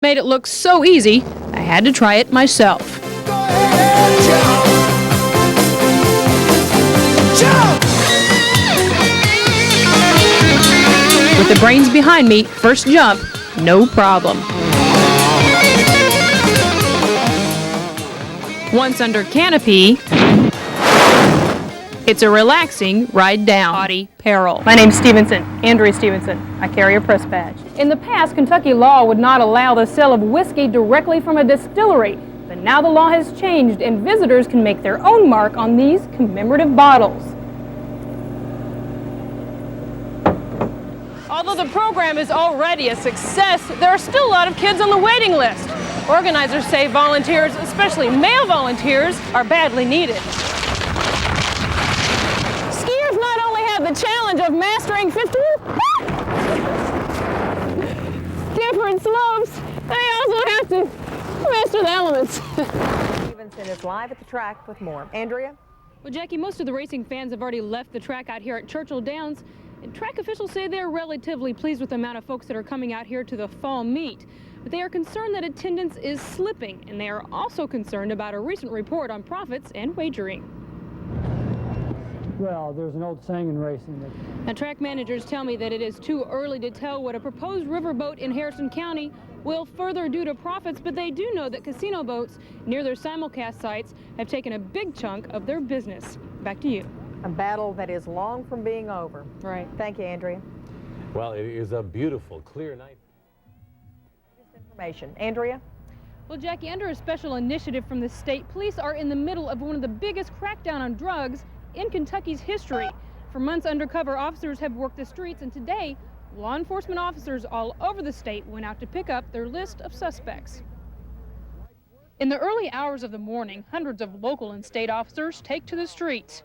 Made it look so easy, I had to try it myself. With the brains behind me, first jump, no problem. Once under canopy, it's a relaxing ride down. Body peril. My name's Stephenson, Andrea Stephenson. I carry a press badge. In the past, Kentucky law would not allow the sale of whiskey directly from a distillery, but now the law has changed and visitors can make their own mark on these commemorative bottles. Although the program is already a success, there are still a lot of kids on the waiting list. Organizers say volunteers, especially male volunteers, are badly needed. Skiers not only have the challenge of mastering 50 different slopes, they also have to master the elements. Stephenson is live at the track with more. Andrea? Well, Jackie, most of the racing fans have already left the track out here at Churchill Downs, and track officials say they're relatively pleased with the amount of folks that are coming out here to the fall meet. But they are concerned that attendance is slipping, and they are also concerned about a recent report on profits and wagering. Well, there's an old saying in racing that... Now, track managers tell me that it is too early to tell what a proposed riverboat in Harrison County will further do to profits, but they do know that casino boats near their simulcast sites have taken a big chunk of their business. Back to you. A battle that is long from being over. Right. Thank you, Andrea. Well, it is a beautiful, clear night. Information. Andrea? Well, Jackie, under a special initiative from the state, police are in the middle of one of the biggest crackdown on drugs in Kentucky's history. For months, undercover officers have worked the streets, and today, law enforcement officers all over the state went out to pick up their list of suspects. In the early hours of the morning, hundreds of local and state officers take to the streets.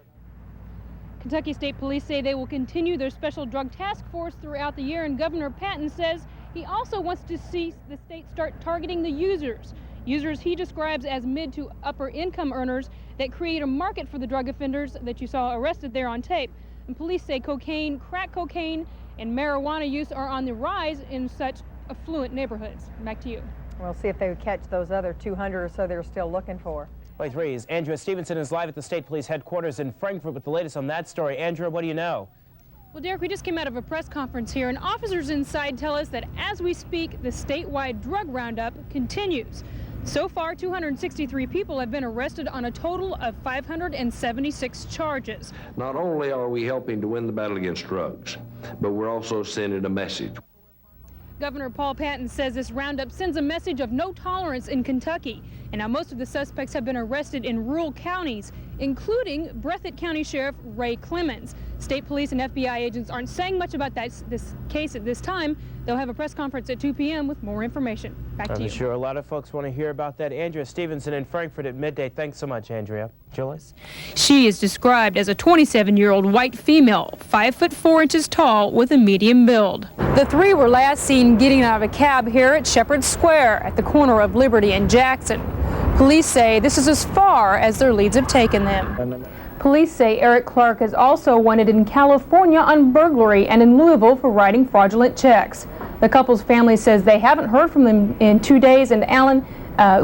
Kentucky State Police say they will continue their special drug task force throughout the year, and Governor Patton says he also wants to see the state start targeting the users he describes as mid to upper income earners that create a market for the drug offenders that you saw arrested there on tape. And police say cocaine, crack cocaine, and marijuana use are on the rise in such affluent neighborhoods. Back to you. We'll see if they would catch those other 200 or so they're still looking for. 23's Andrea Stephenson is live at the State Police headquarters in Frankfort with the latest on that story. Andrea, what do you know? Well, Derek, we just came out of a press conference here, and officers inside tell us that as we speak, the statewide drug roundup continues. So far, 263 people have been arrested on a total of 576 charges. Not only are we helping to win the battle against drugs, but we're also sending a message. Governor Paul Patton says this roundup sends a message of no tolerance in Kentucky. And now most of the suspects have been arrested in rural counties, including Breathitt County Sheriff Ray Clemens. State police and FBI agents aren't saying much about this case at this time. They'll have a press conference at 2 p.m. with more information. Back to you. I'm sure a lot of folks want to hear about that. Andrea Stephenson in Frankfort at midday. Thanks so much, Andrea. Julie? She is described as a 27-year-old white female, 5'4" tall, with a medium build. The three were last seen getting out of a cab here at Shepherd Square at the corner of Liberty and Jackson. Police say this is as far as their leads have taken them. Police say Eric Clark is also wanted in California on burglary and in Louisville for writing fraudulent checks. The couple's family says they haven't heard from them in 2 days, and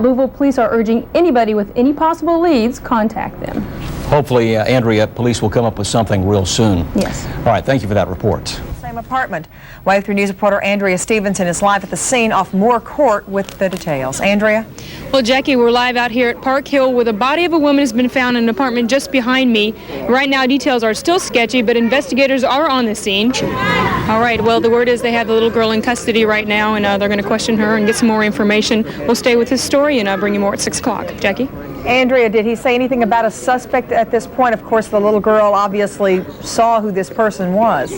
Louisville police are urging anybody with any possible leads contact them. Hopefully, Andrea, police will come up with something real soon. Yes. All right, thank you for that report. Same apartment. Wave 3 News reporter Andrea Stephenson is live at the scene off Moore Court with the details. Andrea? Well, Jackie, we're live out here at Park Hill where the body of a woman has been found in an apartment just behind me. Right now, details are still sketchy, but investigators are on the scene. All right, well, the word is they have the little girl in custody right now, and they're going to question her and get some more information. We'll stay with this story and bring you more at 6 o'clock. Jackie? Andrea, did he say anything about a suspect at this point? Of course, the little girl obviously saw who this person was.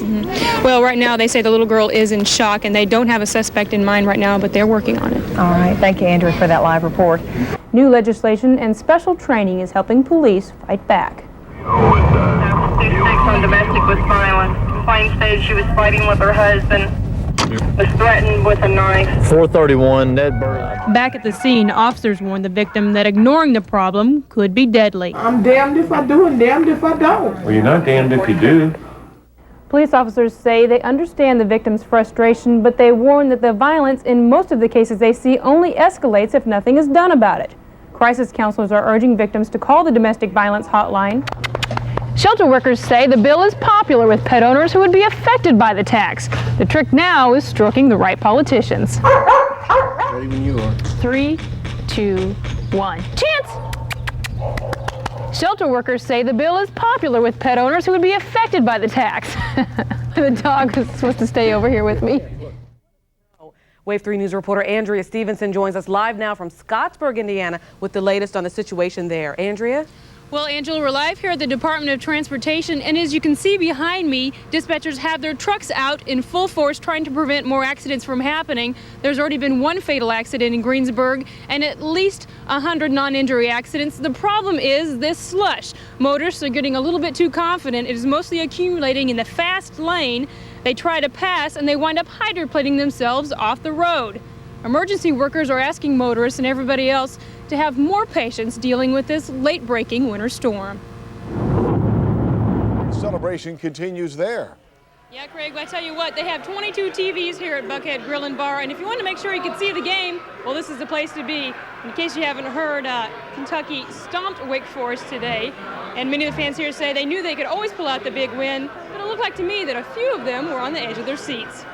Well, right now they say the little girl is in shock and they don't have a suspect in mind right now, but they're working on it. All right. Thank you, Andrea, for that live report. New legislation and special training is helping police fight back. 6 on domestic with violence. Complaint stated she was fighting with her husband. Was threatened with a knife. 431, Ned Burley. Back at the scene, officers warned the victim that ignoring the problem could be deadly. I'm damned if I do and damned if I don't. Well, you're not damned if you do. Police officers say they understand the victim's frustration, but they warn that the violence in most of the cases they see only escalates if nothing is done about it. Crisis counselors are urging victims to call the domestic violence hotline. Shelter workers say the bill is popular with pet owners who would be affected by the tax. The trick now is stroking the right politicians. Ready when you are. 3, 2, 1. Chance! Shelter workers say the bill is popular with pet owners who would be affected by the tax. The dog was supposed to stay over here with me. Wave 3 News reporter Andrea Stephenson joins us live now from Scottsburg, Indiana, with the latest on the situation there. Andrea? Well, Angela, we're live here at the Department of Transportation, and as you can see behind me, dispatchers have their trucks out in full force trying to prevent more accidents from happening. There's already been one fatal accident in Greensburg and at least 100 non-injury accidents. The problem is this slush. Motorists are getting a little bit too confident. It is mostly accumulating in the fast lane. They try to pass and they wind up hydroplaning themselves off the road. Emergency workers are asking motorists and everybody else to have more patience dealing with this late-breaking winter storm. Celebration continues there. Yeah, Craig, I tell you what, they have 22 TVs here at Buckhead Grill and Bar, and if you want to make sure you can see the game, well, this is the place to be. In case you haven't heard, Kentucky stomped Wake Forest today, and many of the fans here say they knew they could always pull out the big win, but it looked like to me that a few of them were on the edge of their seats.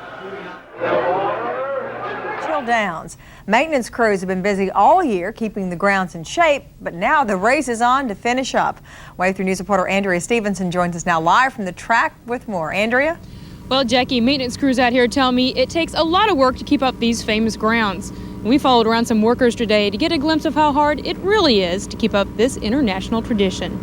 Downs. Maintenance crews have been busy all year keeping the grounds in shape, but now the race is on to finish up. Wave 3 News reporter Andrea Stephenson joins us now live from the track with more. Andrea? Well, Jackie, maintenance crews out here tell me it takes a lot of work to keep up these famous grounds. We followed around some workers today to get a glimpse of how hard it really is to keep up this international tradition.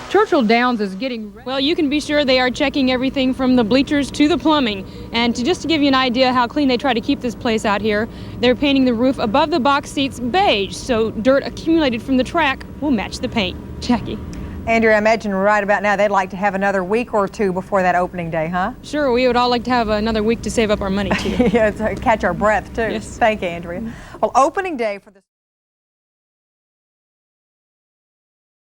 Churchill Downs is getting, well, you can be sure they are checking everything from the bleachers to the plumbing. And just to give you an idea how clean they try to keep this place out here, they're painting the roof above the box seats beige, so dirt accumulated from the track will match the paint. Jackie. Andrea, I imagine right about now they'd like to have another week or two before that opening day, huh? Sure, we would all like to have another week to save up our money, too. Yeah, to catch our breath, too. Yes. Thank you, Andrea. Well, opening day for the